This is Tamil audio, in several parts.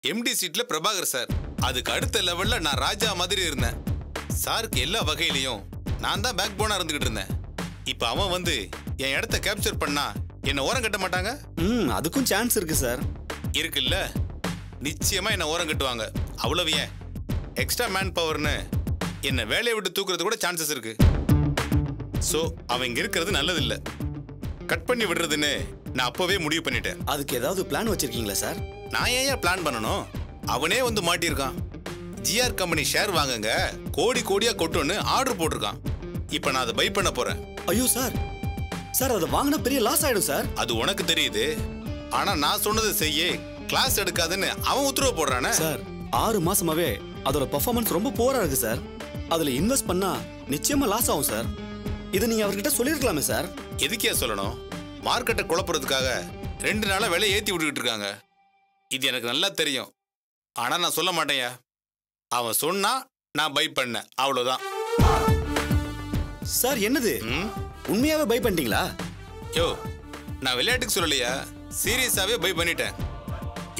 எம்டி சீட்ல பிரபாகர் சார். அதுக்கு அடுத்த லெவல்ல நான் ராஜா மாதிரி இருந்தேன். சாருக்கு எல்லா வகையிலையும் நான் தான் பேக் போனா இருந்துகிட்டு இருந்தேன். இப்ப அவன் வந்து என் இடத்த கேப்சர் பண்ணா என்ன ஓரம் கட்ட மாட்டாங்க? அதுக்கும் சான்ஸ் இருக்கு சார். இருக்குல்ல, நிச்சயமா என்ன ஓரம் கட்டுவாங்க. அவ்வளவு ஏன், எக்ஸ்ட்ரா மேன் பவர்னு என்ன வேலையை விட்டு தூக்குறது கூட சான்சஸ் இருக்கு. சோ அவன் இங்க இருக்கிறது நல்லது இல்ல, கட் பண்ணி விடுறதுன்னு நான் அப்பவே முடிவு பண்ணிட்டேன். அதுக்கு ஏதாவது பிளான் வச்சிருக்கீங்களா சார்? நான் ஏன் பிளான் பண்ணணும்? அவனே வந்து மாட்டியிருக்கான். ஜிஆர் கம்பெனி ஷேர் வாங்குங்க, கோடி கோடியா கொட்டுன்னு ஆர்டர் போட்டிருக்கான். இப்ப நான் அதை பை பண்ண போறேன். ஐயோ சார், சார் அதை வாங்கினா பெரிய லாஸ் ஆயிடும் சார். அது உனக்கு தெரியுது, ஆனா நான் சொன்னதை செய்ய கிளாஸ் எடுக்காதுன்னு அவன் உத்தரவு போடுறானே. சார் 6 மாசமாவே அதோட பெர்ஃபார்மன்ஸ் ரொம்ப போரா இருக்கு சார். அதுல இன்வெஸ்ட் பண்ணா நிச்சயமா லாஸ் ஆகும் சார். இதை நீங்க அவர்கிட்ட சொல்லிருக்கலாமே சார். எதுக்கே சொல்லணும்? மார்க்கெட்டை குழப்பறதுக்காக 2 நாளா விலை ஏத்தி விட்டுக்கிட்டு இருக்காங்க. இது எனக்கு நல்லா தெரியும், ஆனா நான் சொல்ல மாட்டேயா. அவன் சொன்னா நான் பை பண்ணேன், அவ்வளவுதான். சார் என்னது, உண்மையாவே பை பண்ணிட்டீங்களா? யோ, நான் விளையாட்டுக்கு சொல்லலையா, சீரியஸாவே பை பண்ணிட்டேன்.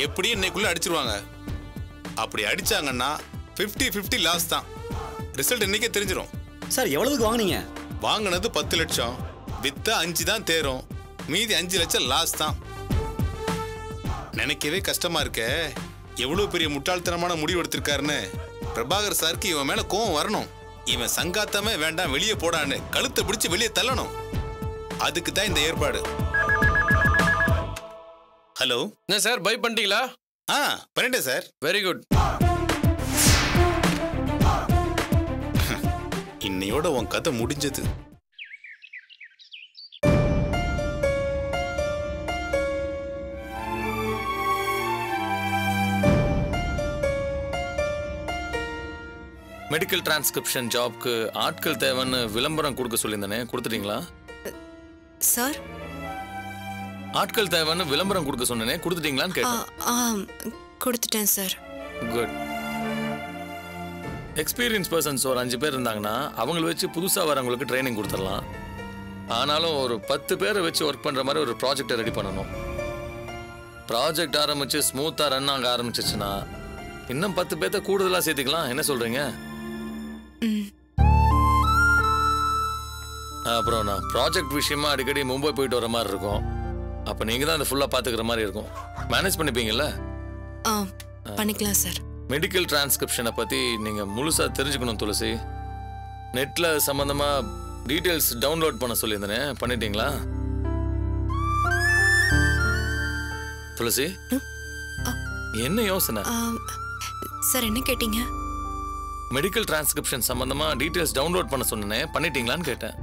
எப்படி இன்னைக்குள்ள அடிச்சிருவாங்க. அப்படி அடிச்சாங்கன்னா 50-50 லாஸ் தான். ரிசல்ட் இன்னைக்கே தெரிஞ்சிடும். சார் எவ்வளவுக்கு வாங்குனீங்க? வாங்கினது 10 லட்சம், வித்தா 5 தான் தேரும், மீதி 5 லட்சம் லாஸ் தான். நினைக்கவே கஷ்டமா இருக்க, எவ்வளவு பெரிய முட்டாள்தனமான முடிவு எடுத்திருக்காருன்னு. பிரபாகர் சாருக்கு இவன் மேல கோவம் வரணும். இவன் சங்காத்தமே வேண்டாம், வெளியே போடான்னு கழுத்தை பிடிச்சு வெளியே தள்ளணும். அதுக்கு தான் இந்த ஏற்பாடு. ஹலோ. என்ன சார், பை பண்ணிட்டீங்களா? பண்ணிட்டேன் சார். Very good. இன்னையோட உன் கதை முடிஞ்சது. மெடிக்கல் டிரான்ஸ்கிரிப்ஷன் ஜாப்க்கு ஆட்கள் தேவைன்னு விளம்பரம் கொடுக்க சொல்லியிருந்தேனே, கொடுத்துட்டீங்களா? சார் ஆட்கள் தேவைன்னு விளம்பரம் கொடுக்க சொன்னேனே, கொடுத்துட்டீங்களான்னு கேட்டேன். கொடுத்துட்டேன் சார். குட். எக்ஸ்பீரியன்ஸ் பர்சன்ஸ் ஒரு 5 பேர் இருந்தாங்கன்னா அவங்கள வச்சு புதுசாக வரவங்களுக்கு ட்ரைனிங் கொடுத்துடலாம். ஆனாலும் ஒரு 10 பேரை வச்சு ஒர்க் பண்ணுற மாதிரி ஒரு ப்ராஜெக்டை ரெடி பண்ணணும். ப்ராஜெக்ட் ஆரம்பித்து ஸ்மூத்தாக ரன் ஆக ஆரம்பிச்சிச்சுன்னா இன்னும் 10 பேர்த்த கூடுதலாக சேர்த்துக்கலாம். என்ன சொல்கிறீங்க? அப்புறம் நான் ப்ராஜெக்ட் விஷயமா அடிக்கடி மும்பை போயிட்டு வர மாதிரி இருக்கும். அப்போ நீங்கள் தான் அதை ஃபுல்லாக பார்த்துக்கிற மாதிரி இருக்கும். மேனேஜ் பண்ணிப்பீங்கல்ல? பண்ணிக்கலாம் சார். மெடிக்கல் டிரான்ஸ்கிரிப்ஷனை பற்றி நீங்கள் முழுசாக தெரிஞ்சுக்கணும் துளசி. நெட்டில் சம்மந்தமாக டீட்டெயில்ஸ் டவுன்லோட் பண்ண சொல்லியிருந்தேனே, பண்ணிட்டீங்களா? துளசி என்ன யோசனை? சார் என்ன கேட்டீங்க? மெடிக்கல் டிரான்ஸ்கிரிப்ஷன் சம்பந்தமா டீடைல்ஸ் டவுன்லோட் பண்ண சொன்னேனே, பண்ணிட்டீங்களான்னு கேட்டேன்.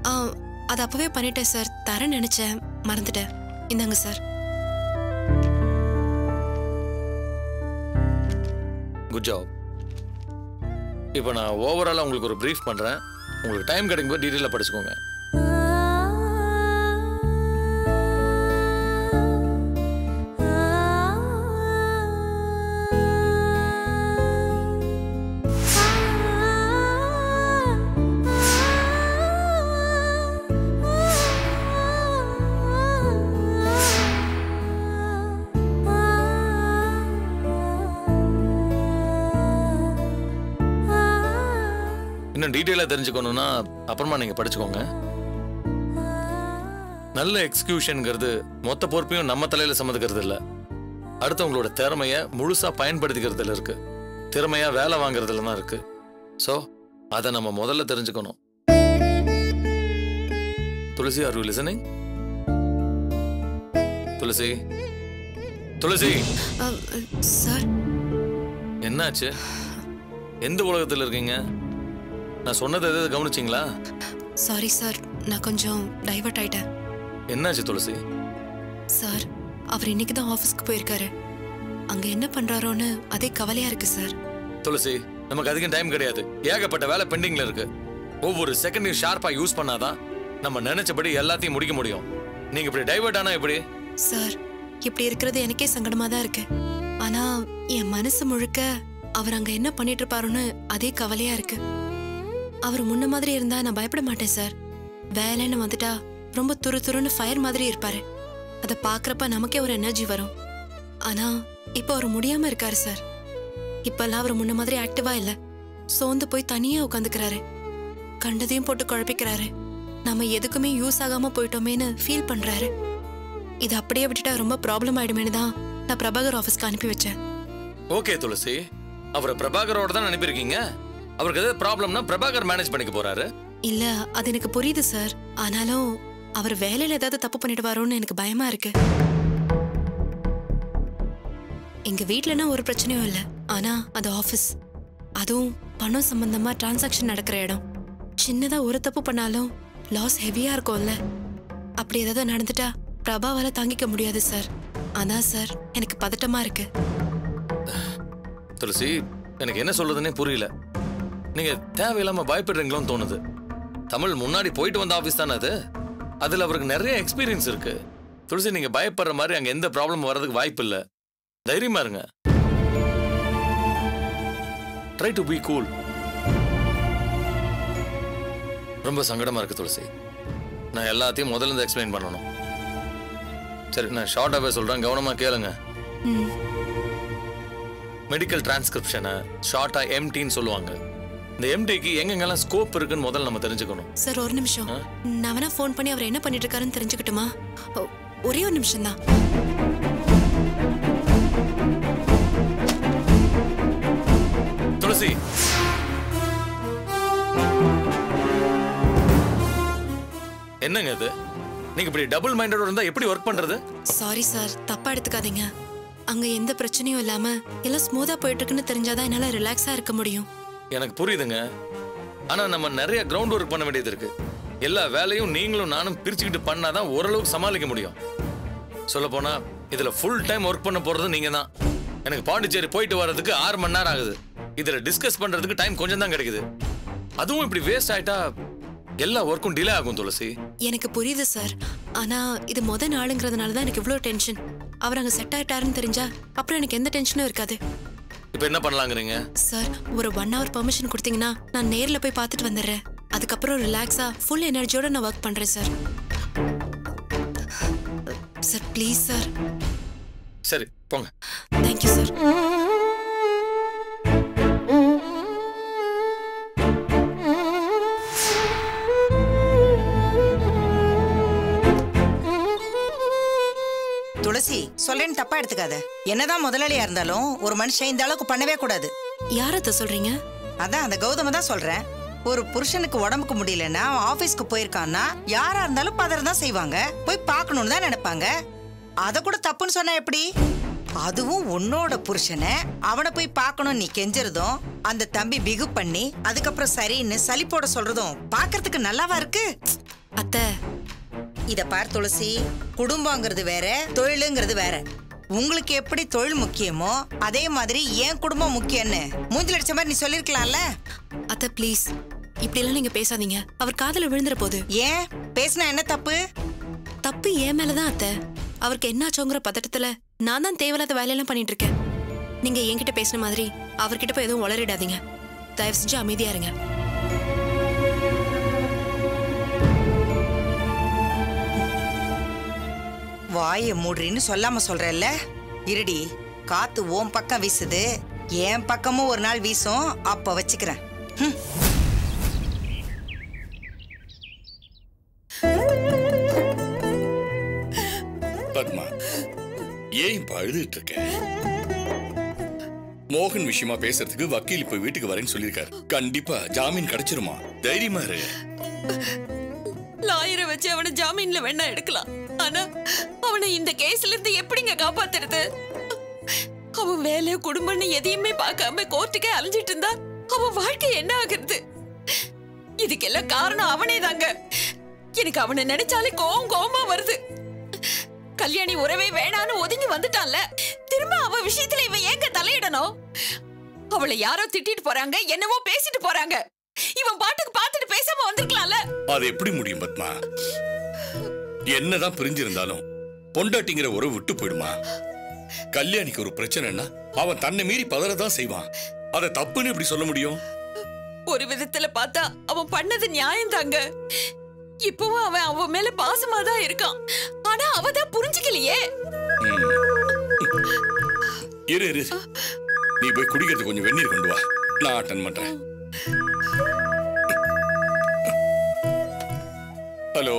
அது அப்பவே பண்ணிட்டேன் சார். தரேன்னு நினைச்சேன், மறந்துட்டேன். இந்தாங்க சார். Good job. இப்போ நான் ஓவராலாக உங்களுக்கு ஒரு ப்ரீஃப் பண்ணுறேன். உங்களுக்கு டைம் கிடைக்கும்போது டீட்டெயிலாக படிச்சுக்கோங்க. இன்னும் டீட்டெயிலாக தெரிஞ்சுக்கணும்னா அப்புறமா நீங்கள் படிச்சுக்கோங்க. நல்ல எக்ஸிக்யூஷனுங்கிறது மொத்த பொறுப்பையும் நம்ம தலையில் சம்மந்துக்கிறது இல்லை, அடுத்தவங்களோட திறமையை முழுசாக பயன்படுத்திக்கிறதுல இருக்கு. திறமையாக வேலை வாங்குறதுல தான் இருக்கு. ஸோ அதை நம்ம முதல்ல தெரிஞ்சுக்கணும். Tulasi, are you listening? Tulasi, Tulasi. Sir என்னாச்சு? எந்த உலகத்தில் இருக்கீங்க? நான் சொன்னதை எதாவது கவனிச்சிங்களா? சாரி சார், நான் கொஞ்சம் டைவர்ட் ஆயிட்டேன். என்னாச்சு துளசி? சார், அவர் இன்னைக்கு தான் ஆஃபீஸ்க்கு போயிருக்காரு. அங்க என்ன பண்றாரோன்னு அதே கவலையா இருக்கு சார். துளசி, நமக்கு அதிகம் டைம் கிடையாது. ஏகப்பட்ட வேலை பெண்டிங்ல இருக்கு. ஒவ்வொரு செகண்டையும் ஷார்ப்பா யூஸ் பண்ணாதான் நம்ம நினைச்சபடி எல்லாத்தையும் முடிக்க முடியும். நீங்க இப்படி டைவர்ட் ஆனா எப்படி? சார், இப்படி இருக்கிறது எனக்கே சங்கடமா தான் இருக்கு. ஆனா என் மனசு முழுக்க அவர் அங்க என்ன பண்ணிட்டு இருப்பாருன்னு அதே கவலையா இருக்கு. அவர் முன்ன மாதிரி இருந்தா நான் பயப்பட மாட்டேன் சார். வேலைன்னு வந்துட்டா ரொம்ப துருன்னு ஃபயர் மாதிரி இருப்பாரு. அதை பாக்குறப்ப நமக்கே ஒரு எனர்ஜி வரும். ஆனா இப்ப அவர் முடியாம இருக்காரு சார். இப்பெல்லாம் அவர் முன்ன மாதிரி ஆக்டிவா இல்ல. சோர்ந்து போய் தனியா உட்காந்துக்கிறாரு. கண்டதையும் போட்டு குழப்பிக்கிறாரு. நம்ம எதுக்குமே யூஸ் ஆகாம போயிட்டோமேன்னு ஃபீல் பண்றாரு. இது அப்படியே விட்டுட்டா ரொம்ப ப்ராப்ளம் ஆயிடுமேனு தான் நான் பிரபாகர் ஆபீஸ்க்கு அனுப்பி வச்சேன். ஓகே துளசி, அவரை பிரபாகரோட தான் அனுப்பியிருக்கீங்க. அவருக்கு ஏதாவது ப்ராப்ளம்னா பிரபாகர் மேனேஜ் பண்ணிக்க போறாரு. இல்ல, அது எனக்கு புரியுது சார். ஆனாலும் அவர் வேலையில ஏதாவது தப்பு பண்ணிட்டு வரோன்னு எனக்கு பயமா இருக்கு. எங்க வீட்லனா ஒரு பிரச்சனையும் இல்ல. ஆனா அது ஆபீஸ். அதுவும் பணம் சம்பந்தமா டிரான்சாக்ஷன் நடக்கிற இடம். சின்னதா ஒரு தப்பு பண்ணாலும் லாஸ் ஹெவியா இருக்கும்ல. அப்படி ஏதாவது நடந்துட்டா பிரபாவால தாங்கிக்க முடியாது சார். அதான் சார் எனக்கு பதட்டமா இருக்கு. துளசி, எனக்கு என்ன சொல்றதுன்னே புரியல. நீங்க தேவையில்லாம பயப்படுறீங்களோன்னு தோணுது. தமிழ் முன்னாடி போயிட்டு வந்த ஆபீஸ் தானே அது. அதுல அவருக்கு நிறைய எக்ஸ்பீரியன்ஸ் இருக்கு. துளசி, நீங்க பயப்படுற மாதிரி அங்க எந்த ப்ராப்ளம் வர்றதுக்கு வாய்ப்பு இல்ல. தைரியமா இருங்க. Try to be cool. ரொம்ப சங்கடமா இருக்கு துளசி. நான் எல்லாத்தையும் முதல்ல இருந்து எக்ஸ்பிளைன் பண்ணணும். சரி, நான் ஷார்ட்டாவே சொல்றேன், கவனமா கேளுங்க. மெடிக்கல் டிரான்ஸ்கிரிப்ஷனை ஷார்ட்டா எம்டின்னு சொல்லுவாங்க. இந்த எம்டிக்கு எங்கெங்கெல்லாம் ஸ்கோப் இருக்குன்னு முதல்ல நம்ம தெரிஞ்சுக்கணும். சார் ஒரு நிமிஷம், நான் வேணா ஃபோன் பண்ணி அவர் என்ன பண்ணிட்டு இருக்காருன்னு தெரிஞ்சுக்கிட்டுமா? ஒரே ஒரு நிமிஷம் தான். துளசி, என்னங்க இது? நீங்க இப்படி டபுள் மைண்டட் இருந்தா எப்படி ஒர்க் பண்றது? சாரி சார், தப்பா எடுத்துக்காதீங்க. அங்க எந்த பிரச்சனையும் இல்லாம எல்லாம் ஸ்மூதா போயிட்டு இருக்குன்னு தெரிஞ்சாதான் என்னால ரிலாக்ஸா இருக்க முடியும். எனக்கு புரியுதுங்க. ஆனா நம்ம நிறைய கிரவுண்ட் ஒர்க் பண்ண வேண்டியது இருக்கு. எல்லா வேலையும் நீங்களும் நானும் பிரிச்சுக்கிட்டு பண்ணாதான் ஓரளவுக்கு சமாளிக்க முடியும். சொல்ல போனா இதுல ஃபுல் டைம் ஒர்க் பண்ண போறது நீங்க தான். எனக்கு பாண்டிச்சேரி போயிட்டு வர்றதுக்கு 6 மணி நேரம் ஆகுது. இதுல டிஸ்கஸ் பண்றதுக்கு டைம் கொஞ்சம் தான் கிடைக்குது. அதுவும் இப்படி வேஸ்ட் ஆயிட்டா எல்லா ஒர்க்கும் டிலே ஆகும் துளசி. எனக்கு புரியுது சார். ஆனா இது முத நாளுங்கிறதுனால தான் எனக்கு இவ்வளவு டென்ஷன். அவர் அங்க செட் ஆயிட்டாருன்னு தெரிஞ்சா அப்புறம் எனக்கு எந்த டென்ஷனும் இருக்காது. இப்போ என்ன பண்ணலாங்கிறீங்க? சார், ஒரு 1 hour பெர்மிஷன் கொடுத்தீங்கன்னா நான் நேர்ல போய் பார்த்துட்டு வந்துடுறேன். அதுக்கப்புறம் ரிலாக்ஸா ஃபுல் எனர்ஜியோட நான் ஒர்க் பண்றேன் சார். Sir please sir. சரி, போங்க. Thank you sir. துளசி, சொல்றேன்னு தப்பா எடுத்துக்காத. என்னதான் முதலாளியா இருந்தாலும் ஒரு மனுஷன் இந்த அளவுக்கு பண்ணவே கூடாது. யாரத்த சொல்றீங்க? அதான் அந்த கௌதம தான் சொல்றேன். ஒரு புருஷனுக்கு உடம்புக்கு முடியலன்னா ஆபீஸ்க்கு போயிருக்கான்னா யாரா இருந்தாலும் பதறதான் செய்வாங்க. போய் பார்க்கணும்னு தான் நினைப்பாங்க. அத கூட தப்புன்னு சொன்னா எப்படி? அதுவும் உன்னோட புருஷனை அவனை போய் பார்க்கணும் நீ கெஞ்சறதும், அந்த தம்பி பிகு பண்ணி அதுக்கப்புறம் சரின்னு சலிப்போட சொல்றதும் பாக்குறதுக்கு நல்லாவா இருக்கு? அத்தை, இத பார் துளசி, குடும்பங்கிறது வேற, தொழிலுங்கிறது வேற. உங்களுக்கு எப்படி தொழில் முக்கியமோ அதே மாதிரி என் குடும்பம் முக்கியம்னு மூஞ்சில அடிச்ச மாதிரி நீ சொல்லிருக்கலாம்ல. அத்தை ப்ளீஸ், இப்படி எல்லாம் நீங்க பேசாதீங்க. அவர் காதுல விழுந்துற போது. ஏன் பேசினா என்ன தப்பு? தப்பு என் மேலதான் அத்தை. அவருக்கு என்னாச்சோங்கிற பதட்டத்துல நான் தான் தேவையில்லாத வேலையெல்லாம் பண்ணிட்டு இருக்கேன். நீங்க என்கிட்ட பேசின மாதிரி அவர்கிட்ட போய் எதுவும் உளறிடாதீங்க. தயவு செஞ்சு அமைதியா இருங்க. வாய மூடுறின்னு சொல்லாம சொல்றல்ல. இருடி, காத்து ஓம் பக்கம் வீசுது, என் பக்கமும் ஒரு நாள் வீசும், அப்ப வச்சுக்கிறேன். பத்மா, ஏன் இப்ப அழுதுட்டு இருக்க? மோகன் விஷயமா பேசுறதுக்கு வக்கீல் இப்ப வீட்டுக்கு வரேன்னு சொல்லிருக்காரு. கண்டிப்பா ஜாமீன் கிடைச்சிருமா? தைரியமா இரு. லாயரை வச்சு அவனை ஜாமீன்ல வேணா எடுக்கலாம். ஆனா அவனை இந்த கேஸ்ல இருந்து எப்படிங்க காப்பாத்துறது? அவன் வேலை குடும்பம்னு எதையுமே பார்க்காம கோர்ட்டுக்கே அலைஞ்சிட்டு இருந்தா அவன் வாழ்க்கை என்ன ஆகுறது? இதுக்கெல்லாம் காரணம் அவனே தாங்க. எனக்கு அவனை நினைச்சாலே கோவமா வருது. கல்யாணி உறவே வேணான்னு ஒதுங்கி வந்துட்டான்ல, திரும்ப அவ விஷயத்துல இவன் ஏங்க தலையிடணும்? அவளை யாரோ திட்டிட்டு போறாங்க, என்னவோ பேசிட்டு போறாங்க. இவன் பாட்டுக்கு பார்த்துட்டு பேசாம வந்திருக்கலாம்ல. அது எப்படி முடியும் பத்மா? என்னதான் பிரிஞ்சிருந்தாலும் பொண்டாட்டிங்கிற உறவு விட்டு போயிடுமா? கல்யாணிக்கு ஒரு பிரச்சனைன்னா அவன் தன்னை மீறி பதறதான் செய்வான். அத தப்புன்னு எப்படி சொல்ல முடியும்? ஒரு விதத்துல பார்த்தா அவன் பண்ணது நியாயம் தாங்க. இப்பவும் அவன் அவ மேல பாசமா தான் இருக்கான். ஆனா அவதான் புரிஞ்சுக்கலையே. இரு இரு, நீ போய் குடிக்கிறதுக்கு கொஞ்சம் வெந்நீர் கொண்டு வா, நான் அட்டன் பண்றேன். ஹலோ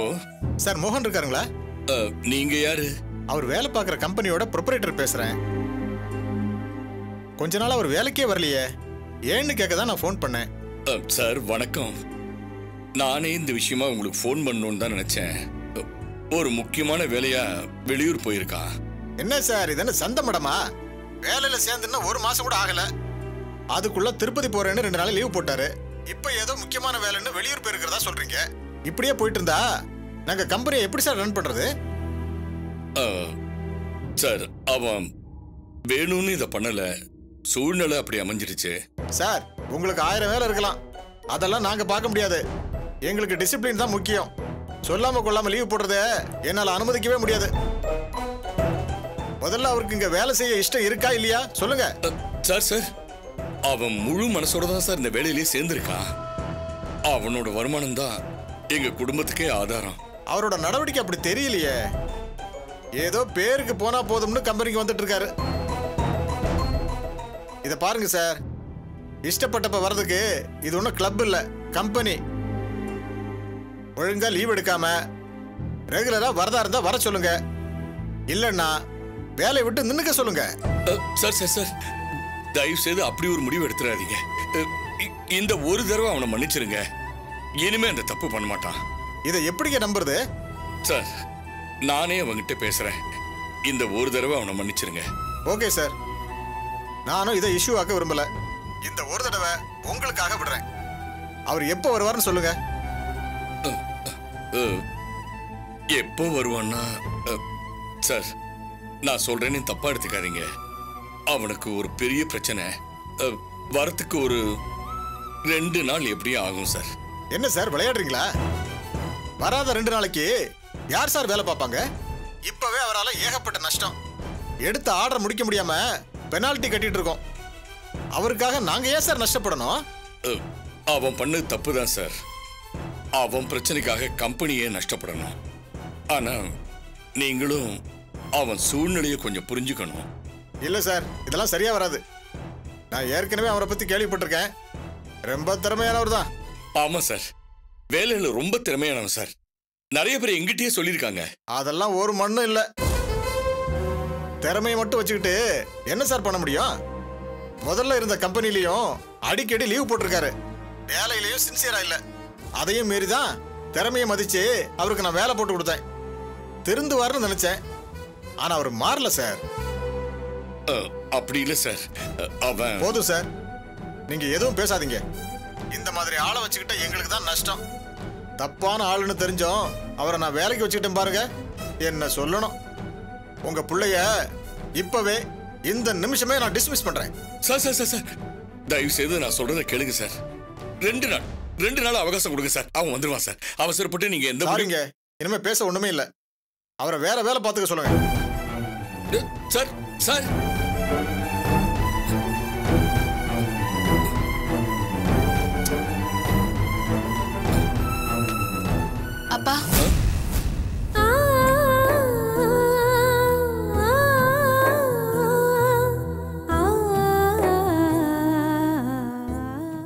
சார், மோகன் இருக்காருங்களா? நீங்க யாரு? அவர் வேலை பார்க்குற கம்பெனியோட ப்ரொப்ரைட்டர் பேசுறேன். கொஞ்ச நாள் அவர் வேலைக்கே வரலையே, ஏன்னு கேட்க தான் நான் ஃபோன் பண்ணேன். சார் வணக்கம். நானே இந்த விஷயமா உங்களுக்கு ஃபோன் பண்ணணும்னு தான் நினைச்சேன். ஒரு முக்கியமான வேலையா வெளியூர் போயிருக்கான். என்ன சார், இது என்ன சந்த மடமா? வேலையில சேர்ந்துன்னா 1 மாசம் கூட ஆகல, அதுக்குள்ள திருப்பதி போறேன்னு 2 நாள் லீவ் போட்டாரு. இப்போ ஏதோ முக்கியமான வேலைன்னு வெளியூர் போயிருக்கிறதா சொல்றீங்க. இப்படியே போயிட்டு இருந்தா நாங்க கம்பெனியை எப்படி சார் ரன் பண்றது? சார் அவன் வேணும்னு இதை பண்ணல, சூழ்நிலை அப்படி அமைஞ்சிருச்சு. சார், உங்களுக்கு 1000 வேலை இருக்கலாம், அதெல்லாம் நாங்க பார்க்க முடியாது. எங்களுக்கு டிசிப்ளின் தான் முக்கியம். சொல்லாம கொள்ளாம லீவ் போடுறத என்னால அனுமதிக்கவே முடியாது. முதல்ல அவருக்கு இங்க வேலை செய்ய இஷ்டம் இருக்கா இல்லையா சொல்லுங்க. சார் சார் அவன் முழு மனசோட தான் சார் இந்த வேலையிலேயே சேர்ந்திருக்கான். அவனோட வருமானம் தான் எங்க குடும்பத்துக்கே ஆதாரம். அவரோட நடவடிக்கை அப்படி தெரியலையே, ஏதோ பேருக்கு போனா போதும்னு கம்பெனிக்கு வந்துட்டு இருக்காரு. இத பாருங்க சார், இஷ்டப்பட்டப்ப வர்றதுக்கு இது ஒன்றும் கிளப் இல்ல, கம்பெனி. ஒழுங்கா லீவ் எடுக்காம ரெகுலரா வரதா இருந்தா வர சொல்லுங்க, இல்லன்னா வேலையை விட்டு நின்னுக்க சொல்லுங்க. சார் சார் சார் தயவு செய்து அப்படி ஒரு முடிவு எடுத்துறாதீங்க. இந்த ஒரு தடவை அவனை மன்னிச்சிருங்க, இனிமே அந்த தப்பு பண்ண மாட்டான். இதை எப்படிங்க நம்புறது? சார் நானே அவங்கிட்ட பேசுறேன், இந்த ஒரு தடவை அவனை மன்னிச்சிருங்க. ஓகே சார், நானும் இதை இஷ்யூ ஆக்க விரும்பல. இந்த ஒரு தடவை உங்களுக்காக விடுறேன். அவர் எப்போ வருவார்னு சொல்லுங்க. எப்போ வருவான்னா சார் நான் சொல்றேன்னு தப்பா எடுத்துக்காதீங்க. அவனுக்கு ஒரு பெரிய பிரச்சனை, வரத்துக்கு ஒரு 2 நாள் எப்படியும் ஆகும் சார். என்ன சார் விளையாடுறீங்களா? வராத 2 நாளைக்கு யார் சார் வேலை பார்ப்பாங்க? இப்பவே அவரால் ஏகப்பட்ட நஷ்டம். எடுத்த ஆர்டர் முடிக்க முடியாம பெனால்டி கட்டிட்டு இருக்கோம். அவருக்காக நாங்க ஏன் சார் நஷ்டப்படணும்? அவன் பண்ணது தப்பு தான் சார். அவன் பிரச்சனைக்காக கம்பெனியே நஷ்டப்படணும். ஆனா நீங்களும் அவன் சூழ்நிலையை கொஞ்சம் புரிஞ்சுக்கணும். இல்ல சார், இதெல்லாம் சரியா வராது. நான் ஏற்கனவே அவரை பத்தி கேள்விப்பட்டிருக்கேன், ரொம்ப திறமையானவர் தான். ஆமா சார், வேலையில ரொம்ப திறமையானவன் சார். நிறைய பேர் எங்கிட்டயே சொல்லியிருக்காங்க. அதெல்லாம் ஒரு மண்ணும் இல்ல. திறமையை மட்டும் வச்சுக்கிட்டு என்ன சார் பண்ண முடியும்? முதல்ல இருந்த கம்பெனிலையும் அடிக்கடி லீவ் போட்டிருக்காரு, வேலையிலையும் சின்சியரா இல்ல. அதையும் மீறிதான் திறமையை மதிச்சு அவருக்கு நான் வேலை போட்டு கொடுத்தேன். திருந்துவாருன்னு நினைச்சேன், ஆனா அவர் மாறல சார். அப்படி இல்ல சார், அவன் போதும் சார், நீங்க எதுவும் பேசாதீங்க. இந்த மாதிரி ஆளை வச்சுக்கிட்ட எங்களுக்கு தான் நஷ்டம். தப்பான ஆளுன்னு தெரிஞ்சோம் அவரை நான் வேலைக்கு வச்சுக்கிட்டேன் பாருங்க. என்ன சொல்லணும், உங்க பிள்ளைய இப்பவே இந்த நிமிஷமே நான் டிஸ்மிஸ் பண்றேன். சார் சார் சார் சார் தயவு செய்து நான் சொல்றதை கேளுங்க சார். 2 நாள் அவகாசம் கொடுங்க சார், அவன் வந்துருவான் சார். அவசரப்பட்டு நீங்க எந்த சாரிங்க, இனிமே பேச ஒண்ணுமே இல்ல. அவரை வேற வேலை பார்த்துக்க சொல்லுங்க. சார் சார் அப்பா,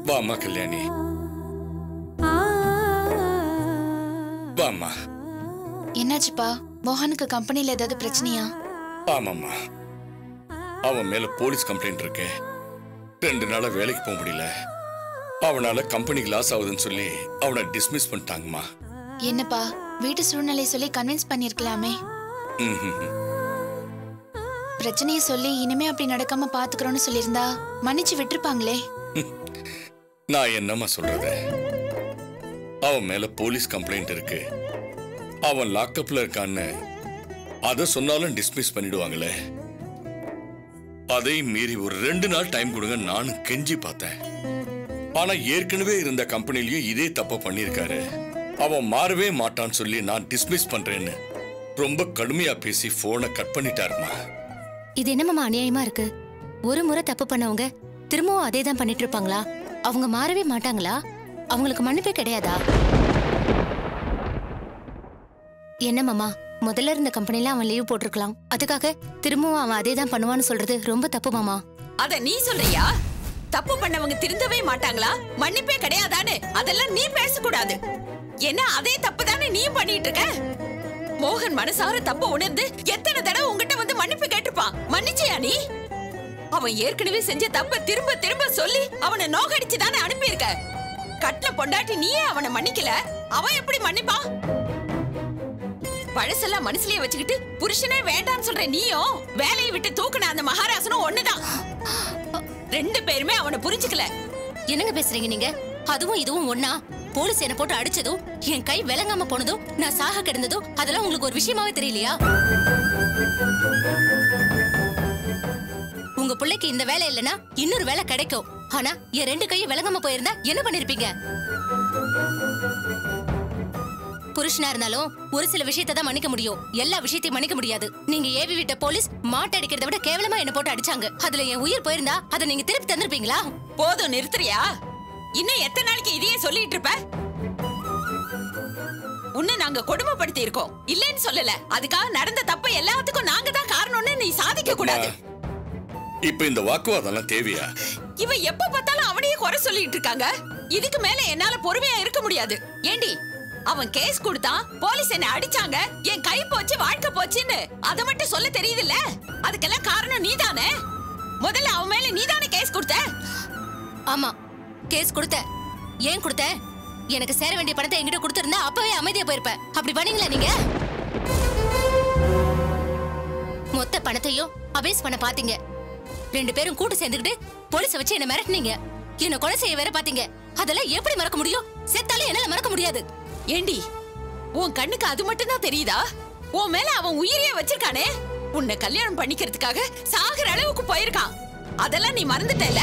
வாமா கல்யாணி, வாமா. என்னாச்சுப்பா? மோகனுக்கு கம்பெனில ஏதாவது பிரச்சனையா? ஆமாம்மா, அவன் மேல போலீஸ் கம்ப்ளைண்ட் இருக்கு. 2 நாளா வேலைக்கு போக முடியல. அவனால கம்பெனிக்கு லாஸ் ஆகுதுன்னு சொல்லி அவனை டிஸ்மிஸ் பண்ணிட்டாங்கம்மா. என்னப்பா, வீட்டு சூழ்நிலை சொல்லி கன்வின்ஸ் பண்ணிருக்கலாமே. பிரச்சனையை சொல்லி இனிமே அப்படி நடக்காம பாத்துக்கிறோம்னு சொல்லியிருந்தா மன்னிச்சு விட்டுருப்பாங்களே. நான் என்னம்மா சொல்றது, அவன் மேல போலீஸ் கம்ப்ளைண்ட் இருக்கு, அவன் லாக்அப்ல இருக்கான்னு அதை சொன்னாலும் டிஸ்மிஸ் பண்ணிடுவாங்களே. அதை மீறி ஒரு 2 நாள் டைம் கொடுங்க நானும் கெஞ்சி பார்த்தேன். ஆனா ஏற்கனவே இருந்த கம்பெனிலயும் இதே தப்ப பண்ணிருக்காரு. அவன் மாறவே மாட்டான்னு சொல்லி நான் டிஸ்மிஸ் பண்றேன்னு ரொம்ப கடுமையா பேசி போனை கட் பண்ணிட்டாருமா. இது என்னமாமா அநியாயமா இருக்கு? ஒரு முறை தப்பு பண்ணவங்க திரும்பவும் அதே தான் பண்ணிட்டு இருப்பாங்களா? அவங்க மாறவே மாட்டாங்களா? அவங்களுக்கு மன்னிப்பே கிடையாதா? என்ன மாமா, முதல்ல இருந்த கம்பெனில அவன் லீவ் போட்டிருக்கலாம், அதுக்காக திரும்பவும் அவன் அதே தான் பண்ணுவான்னு சொல்றது ரொம்ப தப்பு மாமா. அத நீ சொல்றியா? தப்பு பண்ணவங்க திருந்தவே மாட்டாங்களா? மன்னிப்பே கிடையாதான்னு அதெல்லாம் நீ பேசக்கூடாது. என்ன அதே தப்பு தானே நீயும் பண்ணிட்டு இருக்க? மோகன் மனசார தப்பு உணர்ந்து எத்தனை தடவை உங்ககிட்ட வந்து மன்னிப்பு கேட்டிருப்பான். மன்னிச்சியா நீ? அவன் ஏற்கனவே செஞ்ச தப்ப திரும்ப திரும்ப சொல்லி அவனை நோகடிச்சு தானே அனுப்பியிருக்க. கட்ல பொண்டாட்டி நீயே அவனை மன்னிக்கல, அவன் எப்படி மன்னிப்பான்? பழசெல்லாம் மனசுலயே வச்சுக்கிட்டு புருஷனே வேண்டான்னு சொல்ற நீயும் வேலையை விட்டு தூக்குன அந்த மகாராசனும் ஒண்ணுதான். ரெண்டு பேருமே அவனை புரிஞ்சுக்கல. என்னங்க பேசுறீங்க நீங்க? அதுவும் இதுவும் ஒண்ணா? போலீஸ் என்ன போட்டு அடிச்சதும் என் கை விளங்காம போனதும் நான் சாக கிடந்ததும் அதெல்லாம் உங்களுக்கு ஒரு விஷயமாவே தெரியலையா? உங்க பிள்ளைக்கு இந்த வேலை இல்லைன்னா இன்னொரு வேலை கிடைக்கும். ஆனா என் ரெண்டு கையும் விளங்காம போயிருந்தா என்ன பண்ணிருப்பீங்க? புருஷனா இருந்தாலும் ஒரு சில விஷயத்தை தான் மன்னிக்க முடியும், எல்லா விஷயத்தையும் மன்னிக்க முடியாது. நீங்க ஏவி விட்ட போலீஸ் மாட்டை அடிக்கிறத விட கேவலமா என்ன போட்டு அடிச்சாங்க. அதுல என் உயிர் போயிருந்தா அதை நீங்க திருப்பி தந்திருப்பீங்களா? போதும், நிறுத்துறியா? இன்னும் எத்தனை நாளைக்கு இதையே சொல்லிட்டு இருப்ப? உன்னை நாங்க கொடுமைப்படுத்தி இருக்கோம், இல்லன்னு சொல்லல. அதுக்காக நடந்த தப்பு எல்லாத்துக்கும் நாங்க தான் காரணம்னு நீ சாதிக்க கூடாது. இப்ப இந்த வாக்குவாதம் தேவையா? இவ எப்ப பார்த்தாலும் அவனையே குறை சொல்லிட்டு இருக்காங்க. இதுக்கு மேல என்னால பொறுமையா இருக்க முடியாது. ஏண்டி, அவன் கேஸ் கொடுத்தான், போலீஸ் என்ன அடிச்சாங்க, என் கை போச்சு வாழ்க்கை போச்சுன்னு அத மட்டும் சொல்ல தெரியுதுல்ல? அதுக்கெல்லாம் காரணம் நீதானே. முதல்ல அவன் மேல நீதானே கேஸ் கொடுத்த. ஆமா, கேஸ் கொடுத்த. ஏன் கொடுத்த? எனக்கு சேர வேண்டிய பணத்தை என்கிட்ட கொடுத்திருந்தா அப்பவே அமைதியா போயிருப்பேன். அப்படி பண்ணீங்களா நீங்க? மொத்த பணத்தையும் அபேஸ் பண்ண பாத்தீங்க. ரெண்டு பேரும் கூட்டு சேர்ந்துக்கிட்டு போலீஸ வச்சு என்ன மிரட்டினீங்க. என்ன கொலை செய்ய வேற பாத்தீங்க. அதெல்லாம் எப்படி மறக்க முடியும்? செத்தாலும் என்னால மறக்க முடியாது. ஏண்டி, உன் கண்ணுக்கு அது மட்டும் தான் தெரியுதா? உன் மேல அவன் உயிரையே வச்சிருக்கானே. உன்னை கல்யாணம் பண்ணிக்கிறதுக்காக சாகுற அளவுக்கு போயிருக்கான். அதெல்லாம் நீ மறந்துட்டல?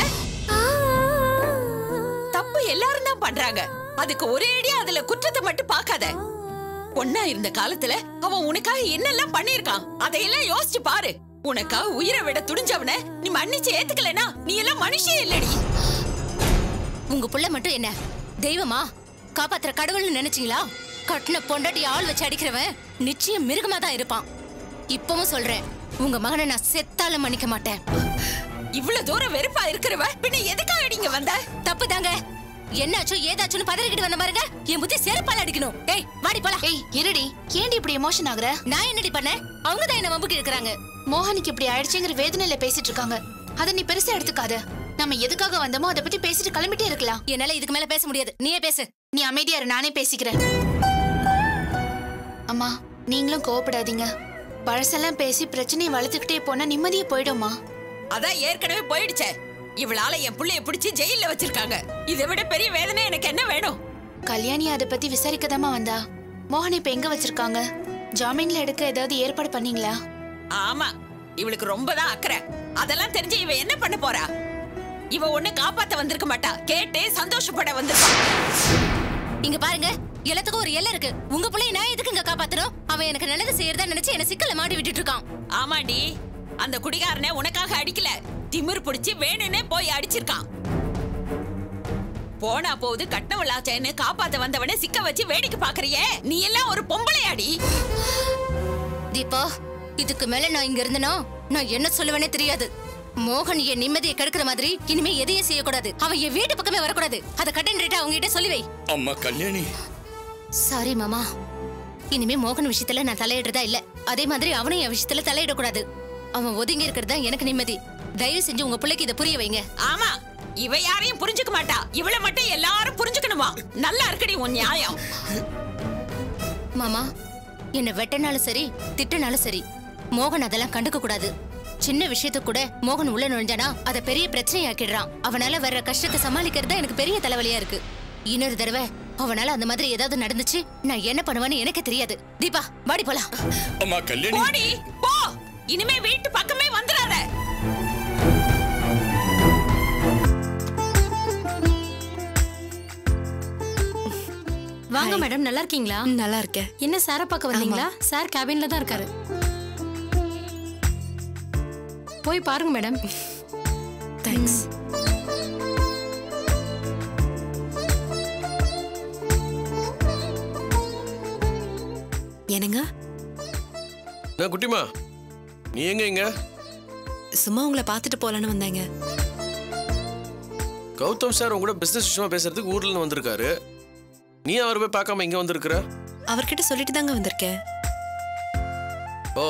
தப்பு எல்லாரும் தான் பண்றாங்க. அதுக்கு ஒரே அடியா அதுல குற்றத்தை மட்டும் பார்க்காத. ஒன்னா இருந்த காலத்துல அவன் உனக்காக என்னெல்லாம் பண்ணிருக்கான் அதையெல்லாம் யோசிச்சு பாரு. உனக்காக உயிரை விட துணிஞ்சவன நீ மன்னிச்சு ஏத்துக்கலனா நீ எல்லாம் மனுஷே இல்லடி. உங்க புள்ள மட்டும் என்ன தெய்வமா? காப்பாத்துற கடவுள்னு நினைச்சீங்களா? கட்டின பொண்டாட்டி ஆள் வச்சு அடிக்கிறவன் நிச்சயம் மிருகமா தான் இருப்பான். இப்பவும் சொல்றேன், உங்க மகனை நான் செத்தாலும் மன்னிக்க மாட்டேன். இவ்வளவு தூரம் வெறுப்பா இருக்கிறவ பின்ன எதுக்காக அடிங்க வந்த? தப்பு தாங்க. என்னாச்சோ ஏதாச்சுன்னு பதறிக்கிட்டு வந்த பாருங்க, என் புத்தி செருப்பால அடிக்கணும். ஏய் வாடி போலாம். ஏய் இருடி, ஏன்டி இப்படி எமோஷன் ஆகுற? நான் என்னடி பண்ணேன்? அவங்க தான் என்ன வம்புக்கு இருக்கிறாங்க. மோகனுக்கு இப்படி ஆயிடுச்சுங்கிற வேதனையில பேசிட்டு இருக்காங்க. அதை நீ பெருசா எடுத்துக்காத. நம்ம எதுக்காக வந்தோமோ அதை பத்தி பேசிட்டு கிளம்பிட்டே இருக்கலாம். என்னால இதுக்கு மேல பேச முடியாது, நீயே பேசு. நீ அமைதியா இரு, நானே பேசிக்கிறேன். அம்மா, நீங்களும் கோவப்படாதீங்க. பழசெல்லாம் பேசி பிரச்சனையை வளர்த்துக்கிட்டே போனா நிம்மதியே போயிடுமா? அதான் ஏற்கனவே போயிடுச்சே. இவளால என் புள்ளைய பிடிச்சி ஜெயில வச்சிருக்காங்க. இதை விட பெரிய வேதனை எனக்கு என்ன வேணும்? கல்யாணி அதை பத்தி விசாரிக்கதாமா வந்தா. மோகன் இப்ப எங்க வச்சிருக்காங்க? ஜாமீன்ல எடுக்க ஏதாவது ஏற்பாடு பண்ணீங்களா? ஆமா, இவளுக்கு ரொம்பதான் அக்கறை. அதெல்லாம் தெரிஞ்சு இவ என்ன பண்ண போறா? இவ ஒண்ணு காப்பாத்த வந்திருக்க மாட்டா, கேட்டு சந்தோஷப்பட வந்திருக்கா. இங்க பாருங்க, எல்லாத்துக்கும் ஒரு எல்லை இருக்கு. உங்க பிள்ளைய நான் எதுக்கு இங்க காப்பாத்தணும்? அவன் எனக்கு நல்லது செய்யறதா நினைச்சு என்ன சிக்கல்ல மாட்டி விட்டுட்டு இருக்கான். ஆமாடி, அந்த குடிகாரனை உனக்காக அடிக்கல, திமிர் பிடிச்சி வேணும்னே போய் அடிச்சிருக்கான். போனா போகுது கட்டவளாச்சேன்னு காப்பாத்த வந்தவனே சிக்க வச்சு வேடிக்கை பாக்குறியே, நீ எல்லாம் ஒரு பொம்பளையாடி. தீபா, இதுக்கு மேல நான் இங்க இருந்தனா நான் என்ன சொல்லுவேனே தெரியாது. மோகன் என் நிம்மதியை கெடுக்கிற மாதிரி இனிமே எதையும் செய்யக்கூடாது. அவன் என் வீட்டு பக்கமே வரக்கூடாது. அதை கட்டன் ரேட்டா அவங்க கிட்ட சொல்லி வை. அம்மா கல்யாணி. சாரி மாமா, இனிமே மோகன் விஷயத்துல நான் தலையிடுறதா இல்ல. அதே மாதிரி அவனும் என் விஷயத்துல தலையிடக்கூடாது. அவன் ஒதுங்கி இருக்கிறதா எனக்கு நிம்மதி. தயவு செஞ்சு உங்க பிள்ளைக்கு இதை புரிய வைங்க. ஆமா, இவ யாரையும் புரிஞ்சுக்க மாட்டா, இவளை மட்டும் எல்லாரும் புரிஞ்சுக்கணுமா? நல்லா இருக்குடி உன் நியாயம். மாமா, என்ன வெட்டனாலும் சரி திட்டனாலும் சரி, மோகன் அதெல்லாம் கண்டுக்க கூடாது. சின்ன விஷயத்துக்கு கூட மோகன் உள்ள நுழைஞ்சானா அதை பெரிய பிரச்சனையாக்கிடுறான். அவனால வர்ற கஷ்டத்தை சமாளிக்கிறது எனக்கு பெரிய தலைவலியா இருக்கு. இன்னொரு தடவை அவனால அந்த மாதிரி ஏதாவது நடந்துச்சு நான் என்ன பண்ணுவேன்னு எனக்கு தெரியாது. தீபா, வாடி போலாம். அம்மா கல்யாணி. போடி போ, இனிமே வீட்டு பக்கமே வந்துடாத. வாங்க மேடம், நல்லா இருக்கீங்களா? நல்லா இருக்கேன். என்ன சார பார்க்க வந்தீங்களா? சார் கேபின்ல தான் இருக்காரு. போய் பாருங்க மேடம். தேங்க்ஸ். என்னங்க குட்டிமா, நீ எங்க? சும்மா உங்களை பார்த்துட்டு போலான்னு வந்தேங்க. கௌதம் சார் உங்க கூட பிசினஸ் விஷயமா பேசுறதுக்கு ஊர்ல இருந்து வந்திருக்காரு. நீ அவர் போய் பார்க்காம இங்க வந்திருக்கிற? அவர்கிட்ட சொல்லிட்டு தாங்க வந்திருக்கேன். ஓ,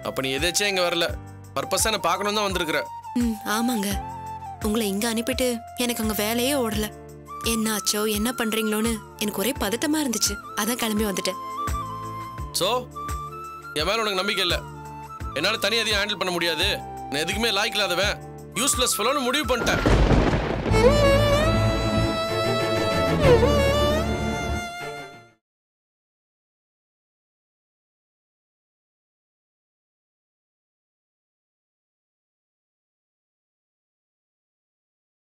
அப்ப நீ எதாச்சும் இங்க வரல, பர்பஸா என்ன பார்க்கணும் தான் வந்திருக்கிற? ஆமாங்க. உங்களை இங்க அனுப்பிட்டு எனக்கு அங்க வேலையே ஓடல. என்ன ஆச்சோ என்ன பண்றீங்களோன்னு எனக்கு ஒரே பதட்டமா இருந்துச்சு. அதான் கிளம்பி வந்துட்டேன். சோ என் மேல உனக்கு நம்பிக்கை இல்ல? என்னால தனியா எதையும் ஹேண்டில் பண்ண முடியாது, நான் எதுக்குமே லாய்க்கு இல்லாதவன், யூஸ்லெஸ் ஃபெலோன்னு முடிவு பண்ணிட்டேன்.